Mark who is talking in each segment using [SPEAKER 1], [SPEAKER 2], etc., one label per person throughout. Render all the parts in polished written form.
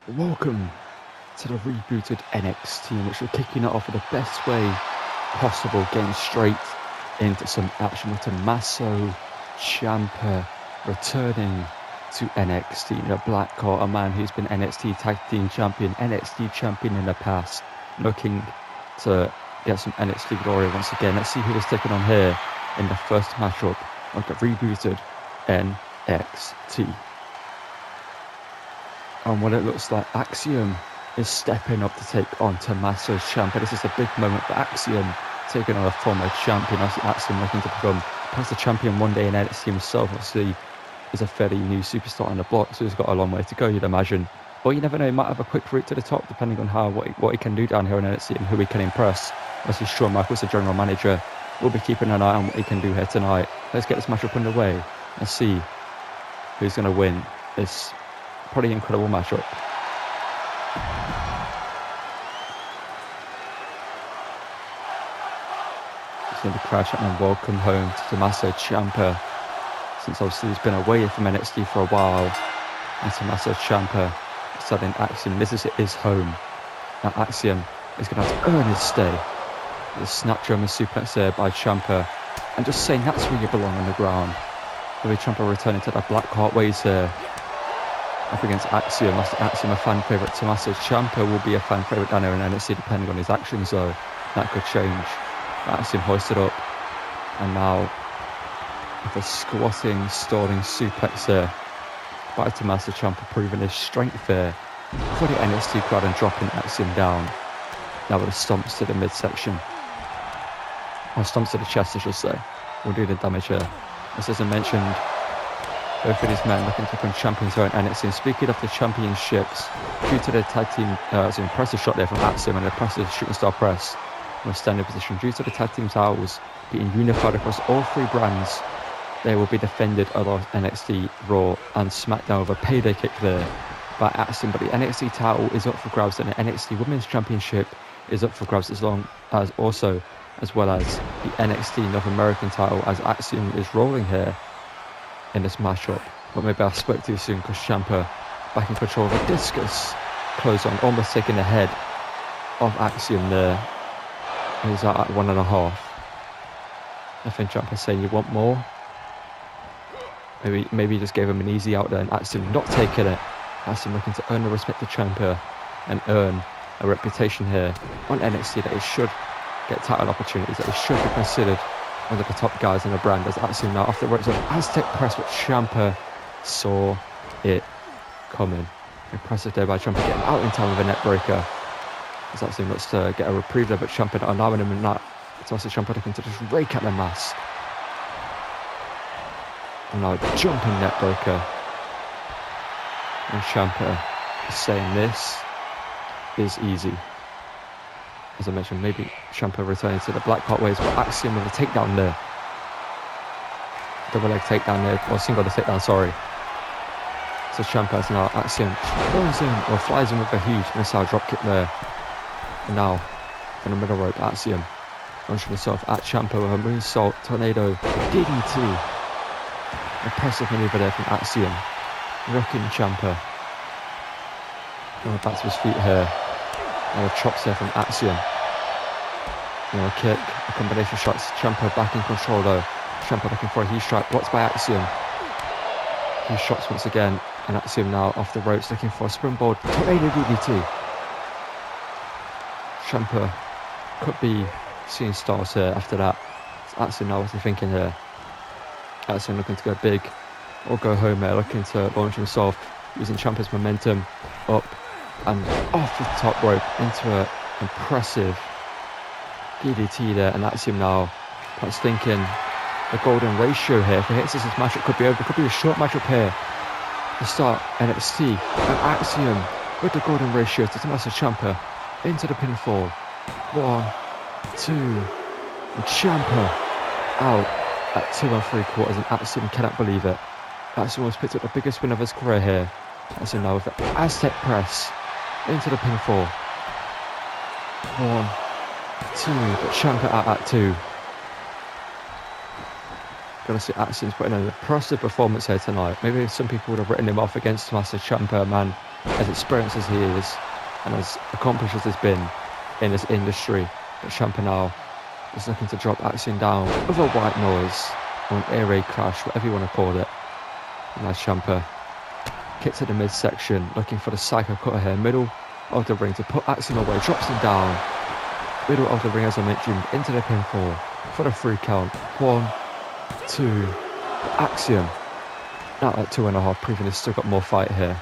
[SPEAKER 1] Welcome to the rebooted NXT, which we're kicking it off in the best way possible, getting straight into some action with Tomaso Ciampa returning to NXT in a black coat, a man who's been NXT Tag Team Champion, NXT Champion in the past, looking to get some NXT glory once again. Let's see who is taking on here in the first matchup of the rebooted NXT. And what it looks like, Axiom is stepping up to take on Tomaso Ciampa. This is a big moment for Axiom, taking on a former champion. Obviously, Axiom looking to become perhaps the champion one day in NXT himself. Obviously, is a fairly new superstar on the block, so he's got a long way to go, you'd imagine. But you never know, he might have a quick route to the top, depending on what he can do down here in NXT and who he can impress. Obviously, Shawn Michaels, the general manager, will be keeping an eye on what he can do here tonight. Let's get this matchup underway and see who's going to win this pretty incredible matchup. So the crowd chanting and welcome home to Tomaso Ciampa, since obviously he's been away from NXT for a while, and Tomaso Ciampa is telling Axiom this is his home. Now Axiom is going to have to earn his stay. The snap German suplex there by Ciampa, and just saying that's where you belong on the ground. With Ciampa returning to the black heart ways here, up against Axiom. Axiom a fan favourite. Tomaso Ciampa will be a fan favourite down here in NXT, depending on his actions, though. That could change. Axiom hoisted up, and now with a squatting, stalling suplex there by Tomaso Ciampa, proving his strength there for the NXT crowd and dropping Axiom down. Now with the stomps to the midsection, or stomps to the chest, I should say. We'll do the damage here. As I mentioned, both of these men looking to become champions here in NXT. And speaking of the championships, due to the tag team, it's an impressive shot there from Axiom and an impressive shooting star press from a standing position. Due to the tag team titles being unified across all three brands, they will be defended over NXT, Raw and SmackDown with a payday kick there by Axiom. But the NXT title is up for grabs, and the NXT Women's Championship is up for grabs, as well as the NXT North American title, as Axiom is rolling here in this matchup. But maybe I spoke too soon, because Ciampa back in control of a discus close on, almost taking the head of Axiom there. And he's out at 1.5. I think Ciampa saying, you want more? Maybe he just gave him an easy out there, and Axiom not taking it. Axiom looking to earn the respect of Ciampa and earn a reputation here on NXT that he should get title opportunities, that he should be considered one of the top guys in the brand. As Axiom now off the ropes of Aztec press, but Ciampa saw it coming. Impressive there by Ciampa, getting out in time with a neck breaker. As Axiom looks to get a reprieve there, but Ciampa not allowing him in that. It's also Ciampa looking to just rake at the mask. And now a jumping neck breaker. And Ciampa is saying this is easy. As I mentioned, maybe Ciampa returning to the black heart ways, but Axiom with a takedown there. Double leg takedown there, or single leg takedown, sorry. So Ciampa is now Axiom throws in, or flies in with a huge missile dropkick there. And now, in the middle rope, Axiom launching himself at Ciampa with a moonsault, tornado, DDT. Impressive maneuver there from Axiom, rocking Ciampa. Going back to his feet here. And a chops there from Axiom. A kick, a combination of shots. Ciampa back in control though. Ciampa looking for a huge strike, blocked by Axiom. Huge shots once again, and Axiom now off the ropes looking for a springboard tornado DDT. Ciampa could be seeing stars here after that. It's Axiom now, what's he thinking here? Axiom looking to go big or go home here, looking to launch himself, using Ciampa's momentum up and off the top rope into an impressive DDT there. And Axiom now perhaps thinking the golden ratio here. If he hits this matchup could be over. It could be a short matchup here to start NXT. And Axiom with the golden ratio to Tomaso Ciampa into the pinfall. 1, 2, and Ciampa out at 2 3/4, and Axiom cannot believe it. Axiom has picked up the biggest win of his career here. Axiom now with the Aztec press into the pinfall. 1, 2, but Ciampa out at 2. Gonna see Axiom's putting in an impressive performance here tonight. Maybe some people would have written him off against Tomaso Ciampa, man as experienced as he is and as accomplished as he's been in this industry. But Ciampa now is looking to drop Axiom down with a white noise or an air raid crash, whatever you want to call it. And now Ciampa kicks at the midsection, looking for the psycho cutter here, middle of the ring to put Axiom away, drops him down, middle of the ring as I mentioned, into the pinfall for the 3 count. 1, 2, Axiom. Now at 2.5, proving he's still got more fight here.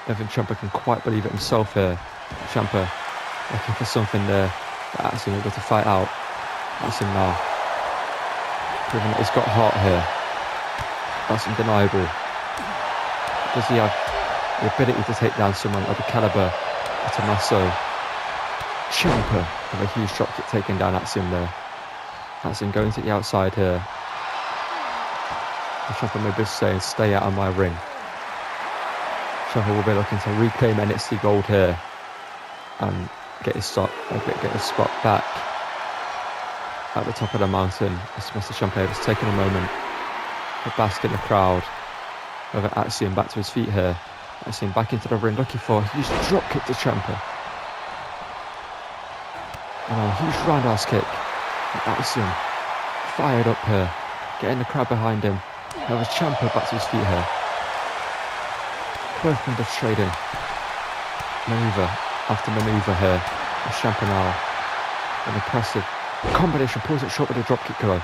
[SPEAKER 1] I don't think Ciampa can quite believe it himself here. Ciampa looking for something there that Axiom able to fight out. Axiom now proving that he's got heart here. That's undeniable. Does he have the ability to take down someone of the caliber of Tomaso Ciampa with a huge dropkick taking down Axiom there? Axiom going to the outside here. And Ciampa maybe saying, stay out of my ring. Ciampa will be looking to reclaim NXT gold here and get his spot back at the top of the mountain. As Mr. Ciampa has taken a moment to bask in the crowd. Over Axiom back to his feet here. Axiom back into the ring looking for a huge drop kick to Ciampa. And a huge roundhouse kick. And Axiom fired up here, getting the crowd behind him. Over Ciampa back to his feet here. Both men just trading manoeuvre after manoeuvre here. And Ciampa now an impressive combination, pulls it short with a drop kick though.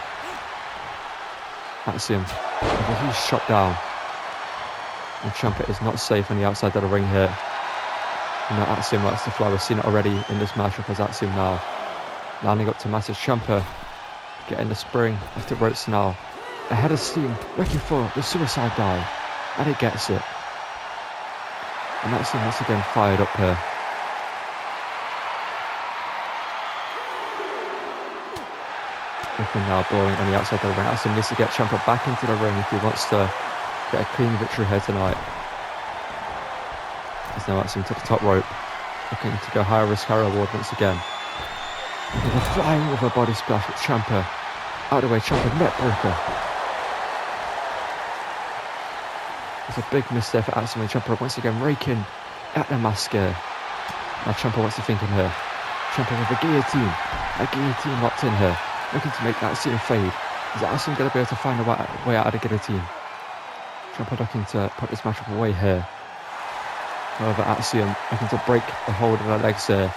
[SPEAKER 1] Axiom with a huge shot down. And Ciampa is not safe on the outside of the ring here. And now Axiom likes to fly. We've seen it already in this matchup as Axiom now landing up to Tomaso Ciampa, getting the spring off the ropes now. Ahead of steam, looking for the suicide dive, and he gets it. And Axiom once again fired up here. Nothing now blowing on the outside of the ring. Axiom needs to get Ciampa back into the ring if he wants to get a clean victory here tonight. There's now Axiom to the top rope, looking to go higher risk, higher reward once again. And they're flying with a body splash with Ciampa out of the way. Ciampa net breaker. There's a big miss there for Axiom, and Ciampa once again raking at the mask here. Now Ciampa wants to think in here. Ciampa with a guillotine locked in here, looking to make Axiom fade. Is Axiom going to be able to find a way out of the guillotine? Ciampa looking to put this matchup away here. However, Axiom looking to break the hold of the legs there.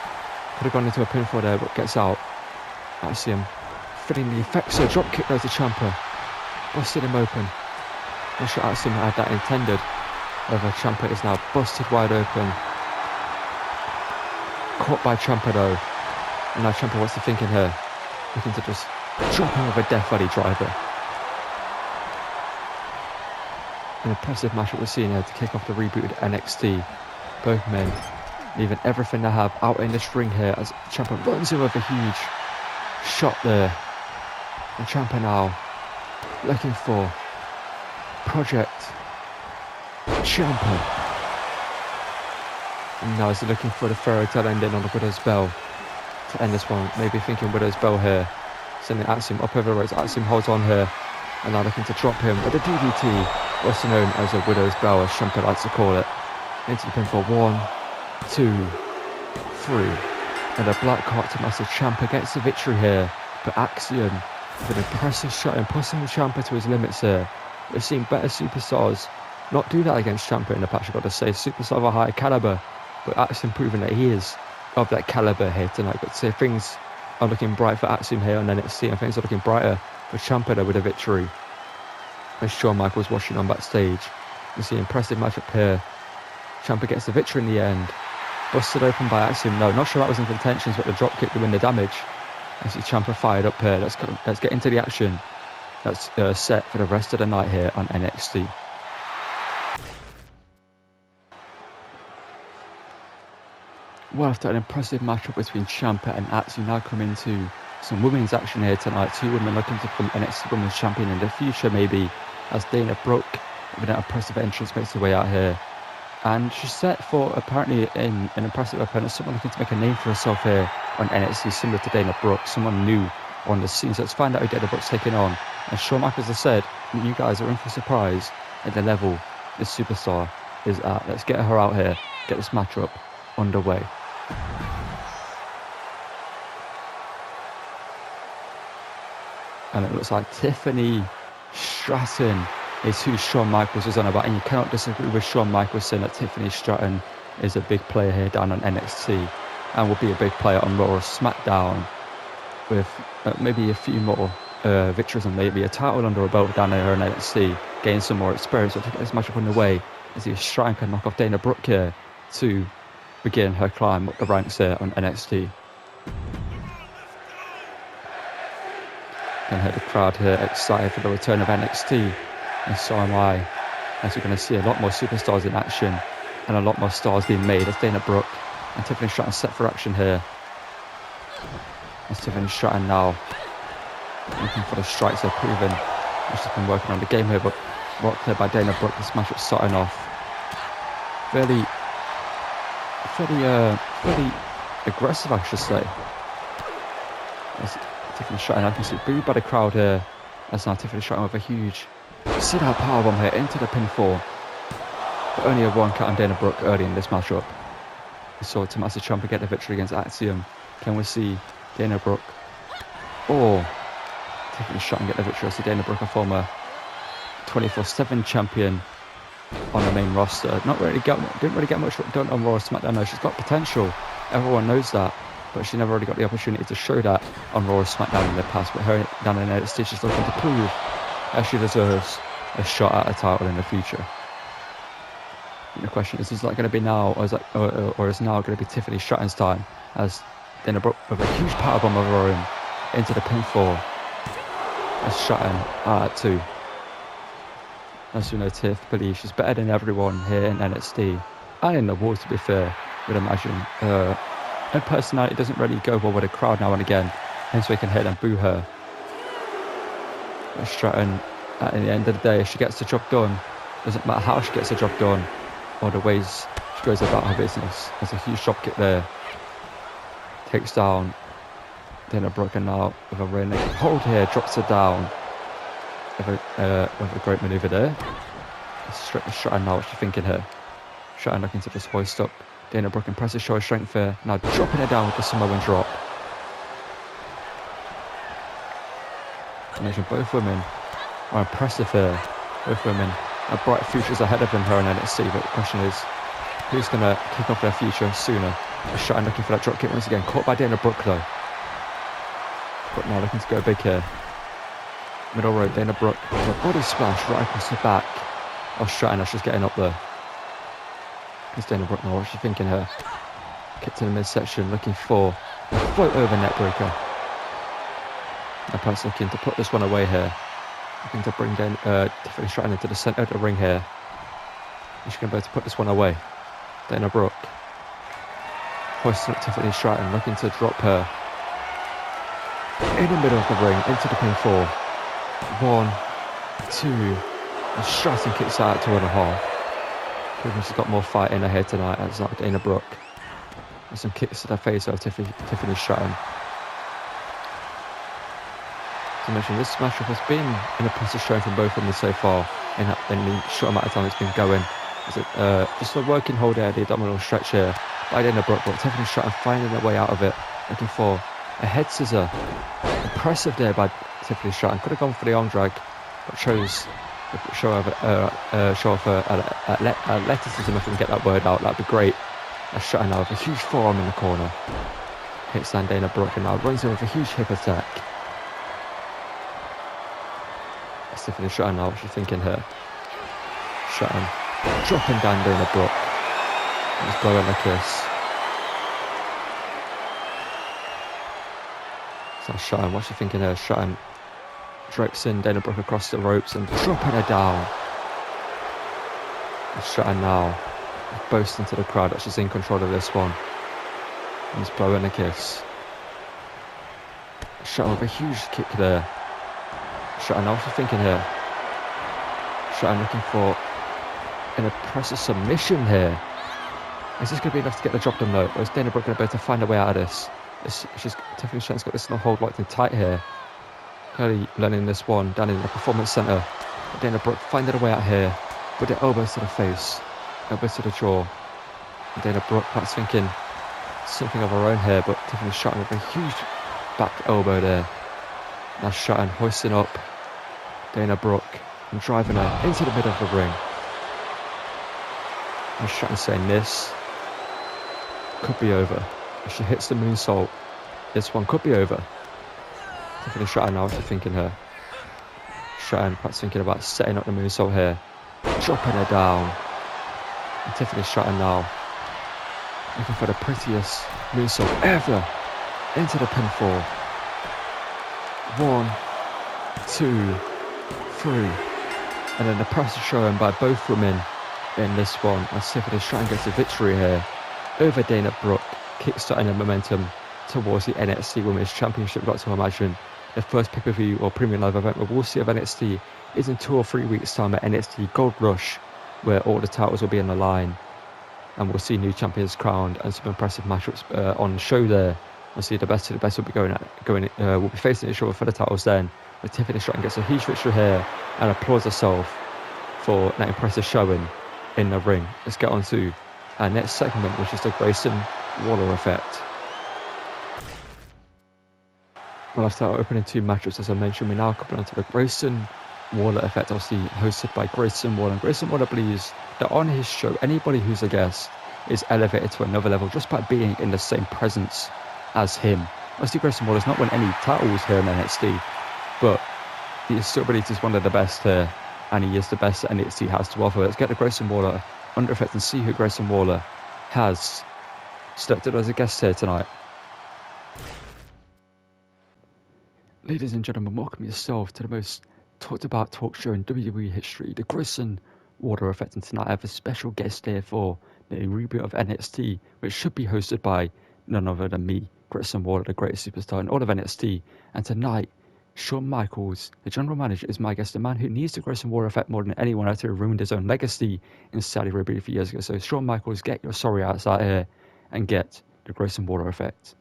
[SPEAKER 1] Could have gone into a pinfall there, but gets out. Axiom feeling the effects here. Drop kick goes to Ciampa. Busted him open. Not sure Axiom had that intended. However, Ciampa is now busted wide open. Caught by Ciampa though. And now Ciampa wants to think in here. Looking to just drop him with a Death Valley driver. An impressive matchup we're seeing here to kick off the rebooted NXT. Both men leaving everything they have out in this ring here as Ciampa runs in with a huge shot there. And Ciampa now looking for Project Ciampa. And now he's looking for the fairy tale ending on the Widow's Bell to end this one. Maybe thinking Widow's Bell here. Sending Axiom up over the ropes. Axiom holds on here. And now looking to drop him with a DDT, also known as a Widow's Bell, as Ciampa likes to call it. Into the pinfall. 1, 2, 3. And a black heart Tomaso Ciampa gets the victory here. But Axiom with an impressive shot and pushing Ciampa to his limits here. We've seen better superstars not do that against Ciampa in the past. I've got to say, superstar of a higher caliber. But Axiom proving that he is of that caliber here tonight. But say things are looking bright for Axiom here on NXT, and things are looking brighter for Ciampa there with a victory. As Shawn Michaels watching on backstage, you see impressive matchup here. Ciampa gets the victory in the end. Busted open by Axiom. No, not sure that was in contentions, but the drop kick to win the damage. I see Ciampa fired up here. Let's get into the action. That's set for the rest of the night here on NXT. Well, after an impressive matchup between Ciampa and Axiom, now come into some women's action here tonight. Two women looking to become NXT Women's Champion in the future, maybe, as Dana Brooke, with an impressive entrance, makes her way out here. And she's set for apparently an impressive opponent, someone looking to make a name for herself here on NXT, similar to Dana Brooke, someone new on the scene. So let's find out who Dana Brooke's taking on. And Shawn Michaels has said that you guys are in for a surprise at the level this superstar is at. Let's get her out here, get this matchup underway. And it looks like Tiffany Stratton is who Shawn Michaels is on about, and you cannot disagree with Shawn Michaels saying that Tiffany Stratton is a big player here down on NXT and will be a big player on Raw or SmackDown with maybe a few more victories and maybe a title under her belt down there in NXT, gain some more experience. So to get this matchup underway, as if Stratton can knock off Dana Brooke here to begin her climb up the ranks here on NXT. Can hear the crowd here excited for the return of NXT, and so am I, as we're going to see a lot more superstars in action and a lot more stars being made as Dana Brooke and Tiffany Stratton set for action here. As Tiffany Stratton now looking for the strikes, they're proven she's been working on the game here, but rocked there by Dana Brooke. This matchup starting off fairly aggressive, I should say. As Tiffany Stratton, I can see booed by the crowd here, as now Tiffany Stratton with a huge sit-out powerbomb here into the pinfall, but only a one count on Dana Brooke early in this matchup. We saw Tomaso Ciampa get the victory against Axiom. Can we see Dana Brooke or Tiffany Stratton get the victory? I see Dana Brooke, a former 24/7 champion on the main roster. Didn't really get much done on Raw or SmackDown. No, she's got potential. Everyone knows that, but she never really got the opportunity to show that on Raw or SmackDown in the past. But her down in NXT, she's looking to prove that she deserves a shot at a title in the future. And the question is that going to be now, or is now going to be Tiffany Stratton's time, as Dana Brooke with a huge powerbomb of her own into the pinfall, as Stratton at 2. As we know, Tiff believes she's better than everyone here in NXT and in the world, to be fair, would imagine. Her personality doesn't really go well with the crowd now and again, hence we can hit and boo her. But Stratton, at the end of the day, if she gets the job done, doesn't matter how she gets the job done or the ways she goes about her business. There's a huge drop kick there. Takes down Dana Brooke, and now with a rear naked hold here, drops her down. With a great manoeuvre there. Stratton now, what's she thinking here? Stratton looking to just hoist up Dana Brooke, impressive show of strength here. Now dropping her down with the Samoan drop. I mentioned both women are impressive here. Both women have bright futures ahead of them here in NXT, but the question is, who's going to kick off their future sooner? Stratton looking for that drop kick once again, caught by Dana Brooke though. But now looking to go big here. Middle rope, Dana Brooke with a body splash right across the back of Stratton as she's getting up there. It's Dana Brooke now, what's she thinking here? Kick to the midsection, looking for a float over net breaker. Now Perez looking to put this one away here. Looking to bring Tiffany Stratton into the centre of the ring here. She's going to be able to put this one away. Dana Brooke hoisting up Tiffany Stratton, looking to drop her in the middle of the ring into the pinfall. 1, 2, and Stratton kicks out at 2.5. Proving she's got more fight in her head tonight, as Dana Brooke. And some kicks to the face of Tiffany Stratton. As I mentioned, this matchup has been an impressive showing from both of them so far in the short amount of time it's been going. Just a working hold there, the abdominal stretch here by Dana Brooke, but Tiffany Stratton finding her way out of it, looking for a head scissor. Impressive there by Tiffany Stratton. Could have gone for the arm drag, but chose to show off her athleticism, if we can get that word out. That'd be great. Stratton now with a huge forearm in the corner. Hits down Dana Brooke, and now runs in with a huge hip attack. Tiffany Stratton now, what's she thinking here? Stratton dropping down Dana Brooke. And just blowing a kiss. So Stratton, what's she thinking here? Stratton drapes in Dana Brooke across the ropes and dropping her down. And Stratton now boasting to the crowd that she's in control of this one. And just blowing a kiss. Stratton with a huge kick there. Stratton, what's she thinking here? Stratton looking for an impressive submission here. Is this going to be enough to get the job done though? Or is Dana Brooke going to be able to find a way out of this? Tiffany Stratton's got this hold locked in tight here. Clearly learning this one down in the Performance Centre. But Dana Brooke finding a way out here with the elbows to the face. a bit of the jaw. Dana Brooke perhaps thinking something of her own here, but Tiffany Stratton with a huge back elbow there. Now Stratton hoisting up Dana Brooke and driving her into the middle of the ring. And Stratton saying this could be over. If she hits the moonsault, this one could be over. Tiffany Stratton now actually thinking her. Stratton perhaps thinking about setting up the moonsault here, dropping her down. And Tiffany Stratton now looking for the prettiest moonsault ever into the pinfall. 1, 2, 3. And then the pressure shown by both women in this one. And Tiffany Stratton gets a victory here over Dana Brooke, kickstarting the momentum towards the NXT Women's Championship. Got to imagine the first pay-per-view or premium live event we'll see of NXT is in 2 or 3 weeks' time at NXT Gold Rush, where all the titles will be on the line. And we'll see new champions crowned and some impressive matchups on the show there. We'll see the best of the best will be will be facing each other for the titles then. But Tiffany Stratton gets a huge victory here and applauds herself for that impressive showing in the ring. Let's get on to our next segment, which is the Grayson Waller effect. Well, after our opening 2 matches, as I mentioned, we now come on to the Grayson Waller effect, obviously hosted by Grayson Waller. And Grayson Waller believes that on his show, anybody who's a guest is elevated to another level just by being in the same presence as him. Obviously, Grayson Waller's not won any titles here in NXT, but he still believes he's one of the best here, and he is the best that NXT has to offer. Let's get the Grayson Waller under effect and see who Grayson Waller has selected as a guest here tonight. Ladies and gentlemen, welcome yourself to the most talked about talk show in WWE history, the Grayson Waller effect. And tonight I have a special guest here for the reboot of NXT, which should be hosted by none other than me, Grayson Waller, the greatest superstar in all of NXT. And tonight, Shawn Michaels, the general manager, is my guest, the man who needs the Grayson Waller effect more than anyone after he ruined his own legacy in Saudi Arabia a few years ago. So Shawn Michaels, get your sorry ass out here and get the Grayson Waller effect.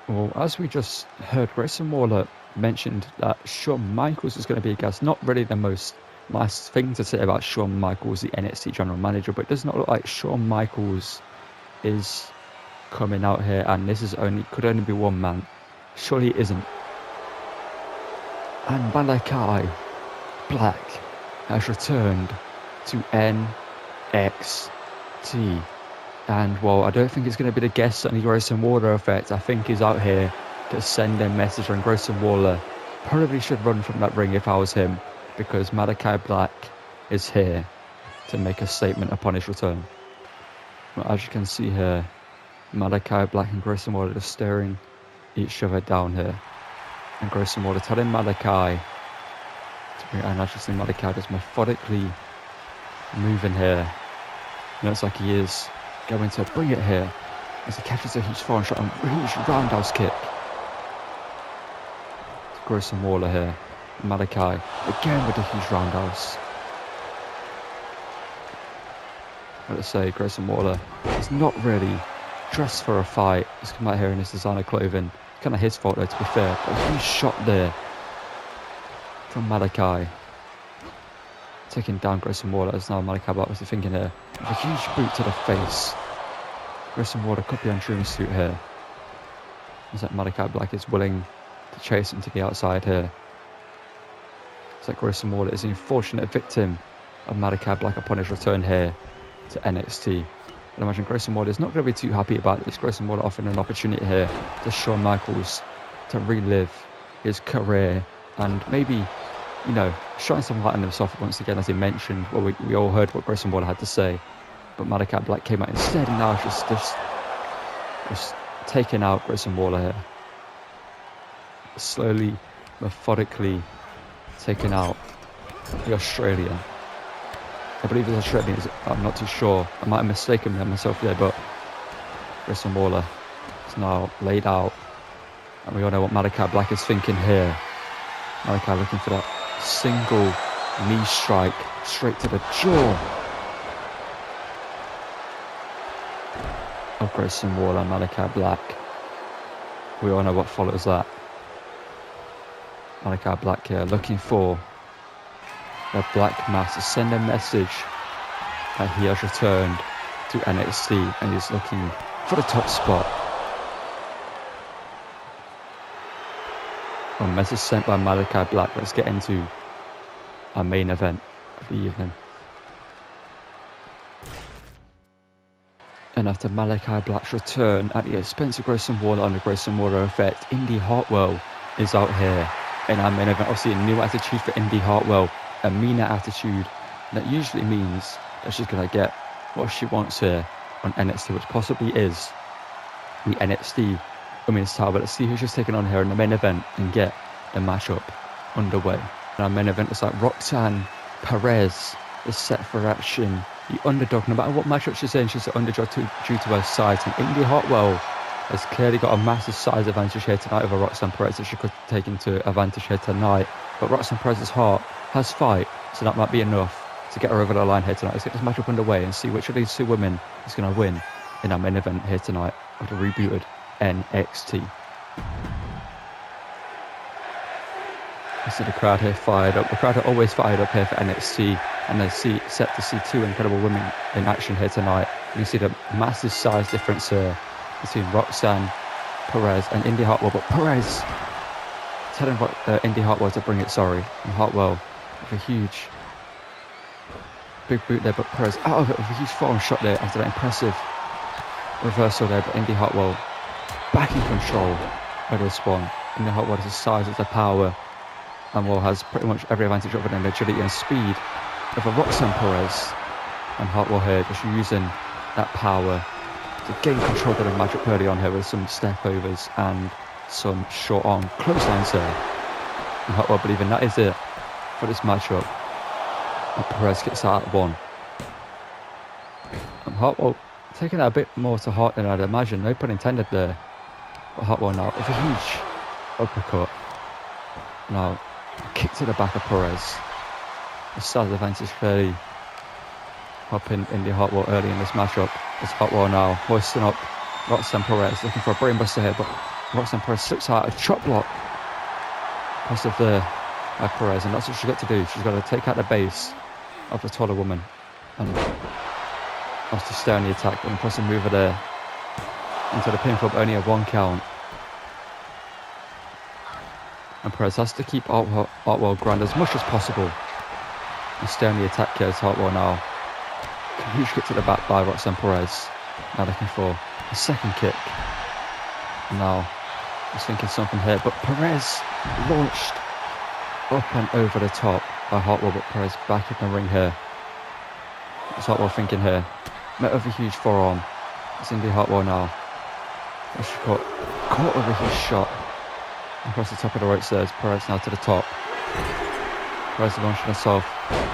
[SPEAKER 1] Well, as we just heard, Grayson Waller mentioned that Shawn Michaels is going to be a guest. Not really the most nice thing to say about Shawn Michaels, the NXT general manager, but it does not look like Shawn Michaels is coming out here, and this could only be one man. Surely it isn't. And Malachi Black has returned to NXT. And while I don't think it's going to be the guest on the Grayson Waller effect, I think he's out here to send a message. And Grayson Waller probably should run from that ring if I was him, because Malachi Black is here to make a statement upon his return. Well, as you can see here, Malachi Black and Grayson Waller are staring each other down here. And Grayson Waller telling Malachi to bring it, and as you see Malachi just methodically moving here. Looks like he is going to bring it here as he catches a huge foreign shot and a huge roundhouse kick. It's Grayson Waller here. Malachi again with a huge roundhouse. Let's say Grayson Waller is not really dressed for a fight. He's come out here in his designer clothing. Kind of his fault though, to be fair. But a huge shot there from Malachi, taking down Grayson Waller. As now Malachi Black was thinking here, with a huge boot to the face. Grayson Waller could be on dream suit here. Looks like Malachi Black is willing to chase him to the outside here. Looks like Grayson Waller is the unfortunate victim of Malachi Black upon his return here to NXT. I imagine Grayson Waller is not going to be too happy about this. Grayson Waller offering an opportunity here to Shawn Michaels to relive his career and maybe, you know, shine some light on himself once again, as he mentioned. Well, we all heard what Grayson Waller had to say, but Malachi Black came out instead, and now it's just taking out Grayson Waller here. Slowly, methodically taking out the Australian. I believe it's Australian, I'm not too sure. I might have mistaken myself there, but Grayson Waller is now laid out. And we all know what Malachi Black is thinking here. Malachi looking for that single knee strike straight to the jaw of Grayson Waller and Malachi Black. We all know what follows that. Malachi Black here looking for the Black Mass to send a message he has returned to NXT and he's looking for the top spot. A message sent by Malachi Black. Let's get into our main event of the evening. And after Malachi Black's return at the expense of Grayson Waller and the Grayson Waller effect, Indi Hartwell is out here in our main event. Obviously a new attitude for Indi Hartwell, a meaner attitude. That usually means that she's going to get what she wants here on NXT, which possibly is the NXT Women's title. But let's see who she's taking on here in the main event and get the matchup underway. And our main event is like Roxanne, Perez is set for action. The underdog, no matter what matchup she's in, she's the underdog due to her size. And Indi Hartwell has clearly got a massive size advantage here tonight over Roxanne Perez that she could take into advantage here tonight. But Roxanne Perez's heart has fight, so that might be enough to get her over the line here tonight. Let's get this matchup underway and see which of these two women is going to win in our main event here tonight of the rebooted NXT. I see the crowd here fired up. The crowd are always fired up here for NXT, and they're set to see two incredible women in action here tonight. You can see the massive size difference here between Roxanne Perez and Indi Hartwell, but Perez telling Indi Hartwell to bring it, and Hartwell with a huge big boot there, but Perez out of it with a huge forearm shot there after that impressive reversal there. But Indi Hartwell back in control of this one. Indi Hartwell has the size, has the power, and has pretty much every advantage over them, agility and speed over Roxanne Perez. And Hartwell here just using that power to gain control of the matchup early on here with some step overs and some short arm clotheslines here. And Hartwell believing that is it for this matchup. And Perez gets out at one. And Hartwell taking that a bit more to heart than I'd imagine, no pun intended there. But Hartwell now with a huge uppercut. Now kick to the back of Perez. The size advantage clearly helping Indi Hartwell early in this matchup. As Hartwell now hoisting up Roxanne Perez, looking for a brainbuster here, but Roxanne Perez slips out a chop block. Impressive there by Perez, and that's what she's got to do. She's got to take out the base of the taller woman and obviously stay on the attack. But impressive mover there into the pin club, only a 1 count. And Perez has to keep Hartwell grounded as much as possible and stay on the attack here as Hartwell now. Huge kick to the back by Roxanne Perez. Now looking for a second kick. And now he's thinking something here, but Perez launched up and over the top by Hartwell, but Perez back in the ring here. What's Hartwell thinking here? Met with a huge forearm. It's Indi Hartwell now. She got caught with a huge shot across the top of the ropes there. Perez now to the top. Perez launching herself.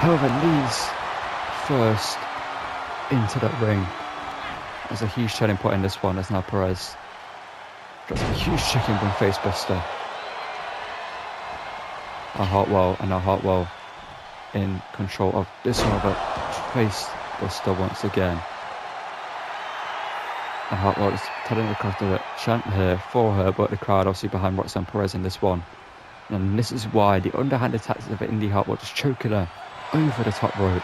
[SPEAKER 1] However, knees first into that ring. There's a huge turning point in this one as now Perez drops a huge chicken wing face buster. And now Hartwell in control of this one, of a face buster once again. And Hartwell is telling the crowd to chant here for her, but the crowd obviously behind Roxanne Perez in this one. And this is why the underhanded tactics of Indi Hartwell just choking her over the top rope.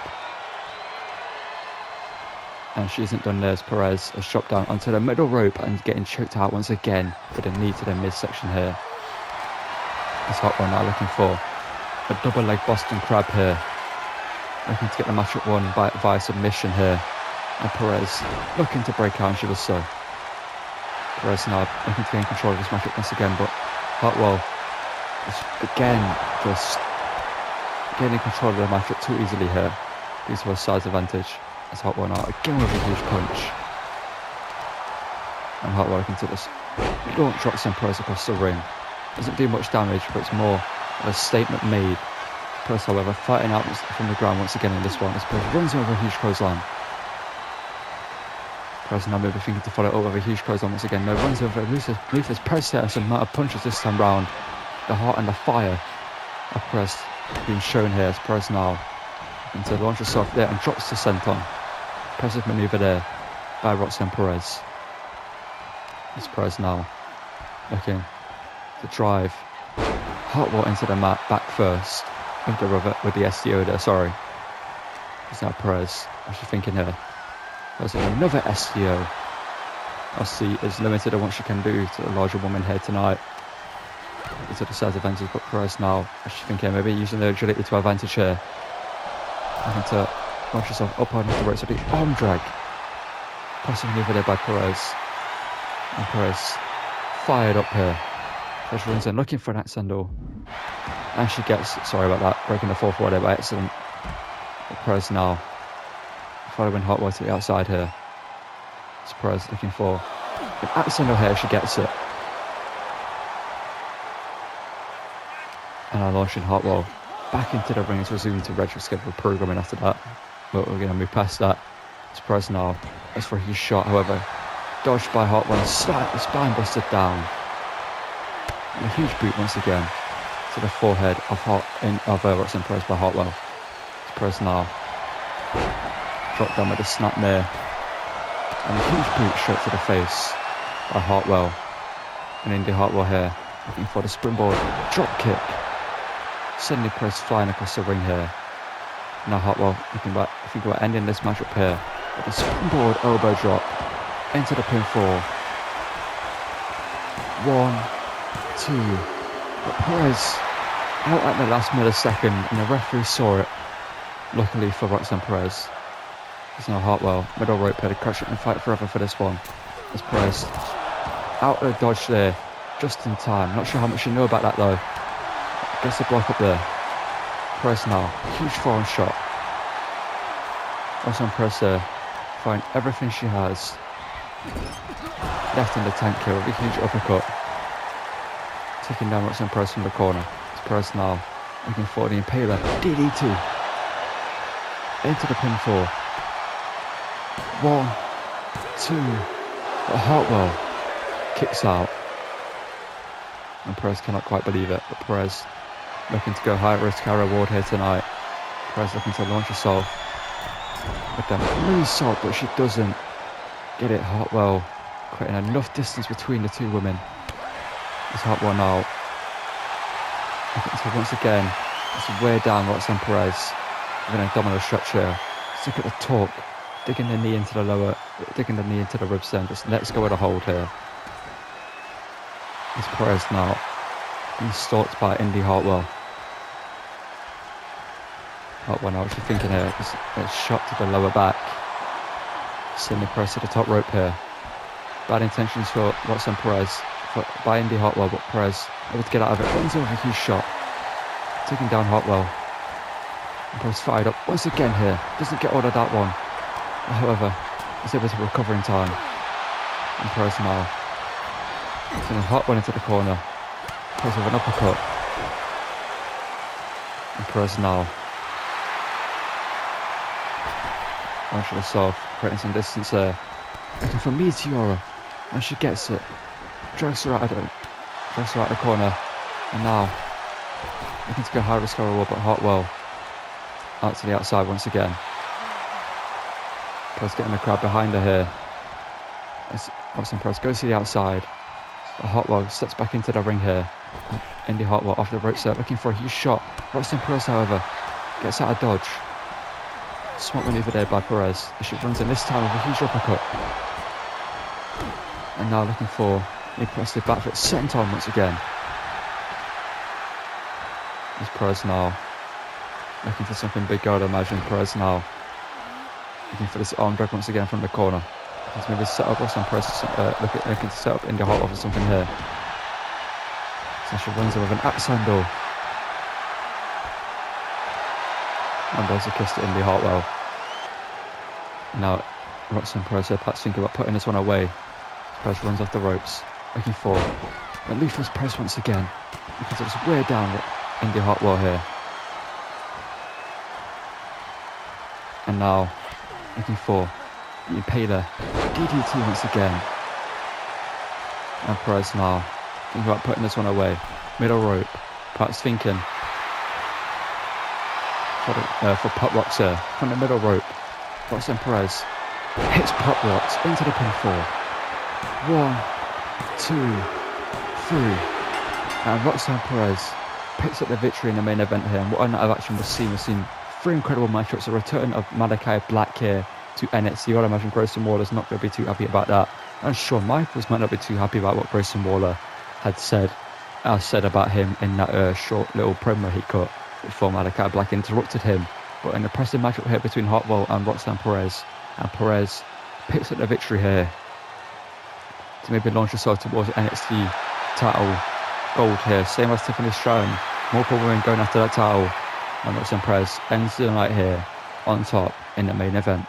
[SPEAKER 1] And she isn't done there as Perez has dropped down onto the middle rope and getting choked out once again with a knee to the midsection here. As Hartwell now looking for a double leg Boston Crab here. Looking to get the matchup won via submission here. And Perez looking to break out, and she does so. Perez now looking to gain control of this matchup once again, but Hartwell is again just gaining control of the matchup too easily here due to her size advantage. As Hartwell now again with a huge punch. And Hartwell looking to just launch Roxanne Perez across the ring. Doesn't do much damage, but it's more of a statement made. Perez, however, fighting out from the ground once again in this one as Perez runs over a huge clothesline. Perez now maybe thinking to follow up with a huge clothesline once again. No, runs over Ruthless Perez here, some amount of punches this time round. The heart and the fire of Perez being shown here as Perez now looking to launch herself there and drops the senton. Impressive manoeuvre there by Roxanne Perez. As Perez now looking to drive Hartwell into the mat back first with the SDO there, It's now Perez What's she thinking here? There's another STO. Aussie is limited on what she can do to the larger woman here tonight. It's a decisive advantage, but Perez now, what's she thinking? Maybe using the agility to her advantage here. Having to launch herself up on the ropes. A big arm drag. Possibly over there by Perez. And Perez fired up here. Perez runs in looking for an Axandal. And she gets, sorry about that, breaking the fourth wall there by accident. But Perez now following Hartwell to the outside here. It's Perez looking for an Axandal here, she gets it. And now launching Hartwell back into the ring as resumed to regular scheduled programming after that. But we're going to move past that. It's Perez now. As for his shot, however, dodged by Hartwell and spine busted down. And a huge boot once again to the forehead of Roxanne Perez by Hartwell. It's Perez now. Dropped down with a snap there. And a huge boot straight to the face by Hartwell. And Indi Hartwell here, looking for the springboard drop kick. Suddenly Perez flying across the ring here. Now Hartwell thinking about ending this match up here with a springboard elbow drop into the pinfall. 1, 2. But Perez out at the last millisecond, and the referee saw it. Luckily for Roxanne Perez. It's now Hartwell, middle rope here to crush it and fight forever for this one. As Perez out of the dodge there, just in time. Not sure how much you know about that though. Gets the block up there. Perez now, huge forearm shot. Roxanne Perez there, trying everything she has. Left in the tank here with a huge uppercut. Taking down Roxanne Perez from the corner. It's Perez now, looking for the Impaler. DDT. Into the pinfall. 1, 2. But Hartwell kicks out. And Perez cannot quite believe it. But Perez looking to go high risk, high reward here tonight. Perez looking to launch herself with the moonsault, but she doesn't get it. Hartwell creating enough distance between the two women. It's Hartwell now. So once again, it's way down Roxanne Perez with an abdominal stretch here. Look at the torque. Digging the knee into the ribs then. Just let's go with a hold here. It's Perez now. Being stalked by Indi Hartwell. Hartwell now, what she's thinking here is a shot to the lower back. Sending Perez to the top rope here. Bad intentions for Roxanne Perez by Indi Hartwell, but Perez able to get out of it. Runs over a huge shot. Taking down Hartwell. And Perez fired up once again here. Doesn't get all of that one. However, is able to recover in time. And Perez now sending Hartwell into the corner. Perez with an uppercut. And Perez now launching herself, creating some distance there. Looking for Meteora. And she gets it. Drags her out of the corner. And now looking to go high risk, high reward, but Hartwell out to the outside once again. Perez getting the crowd behind her here. As Roxanne Perez goes to the outside. But Hartwell steps back into the ring here. Indi Hartwell off the ropes there, looking for a huge shot. Roxanne Perez, however, gets out of dodge. Smart maneuver there by Perez as she runs in this time with a huge uppercut. And now looking for an impressive back foot senton once again. As Perez now looking for something big, I would imagine. Perez now looking for this arm drag once again from the corner. He's maybe set up Roxanne Perez looking to set up Indi Hartwell for something here. So she runs in with an axe handle. And there's a kiss to Indi Hartwell. Now Roxanne Perez here, perhaps thinking about putting this one away. Perez runs off the ropes, looking for a leafless press once again. Because it's way down Indi Hartwell here. And now looking for the Impaler DDT once again. And Perez now thinking about putting this one away. Middle rope, perhaps thinking for pop rocks here from the middle rope. Roxanne Perez hits pop rocks into the pinfall. 1, 2, 3. And Roxanne Perez picks up the victory in the main event here. And what a night of action was seen. We've seen Three incredible matchups. A return of Malachi Black here to NXT. I'd imagine Grayson Waller's not going to be too happy about that. And Shawn Michaels might not be too happy about what Grayson Waller had said about him in that short little promo he cut before Malachi Black interrupted him. But an impressive matchup here between Hartwell and Roxanne Perez. And Perez picks up the victory here to maybe launch herself towards NXT title gold here. Same as Tiffany Stratton. Multiple women going after that title. And Roxanne Perez ends the night here on top in the main event.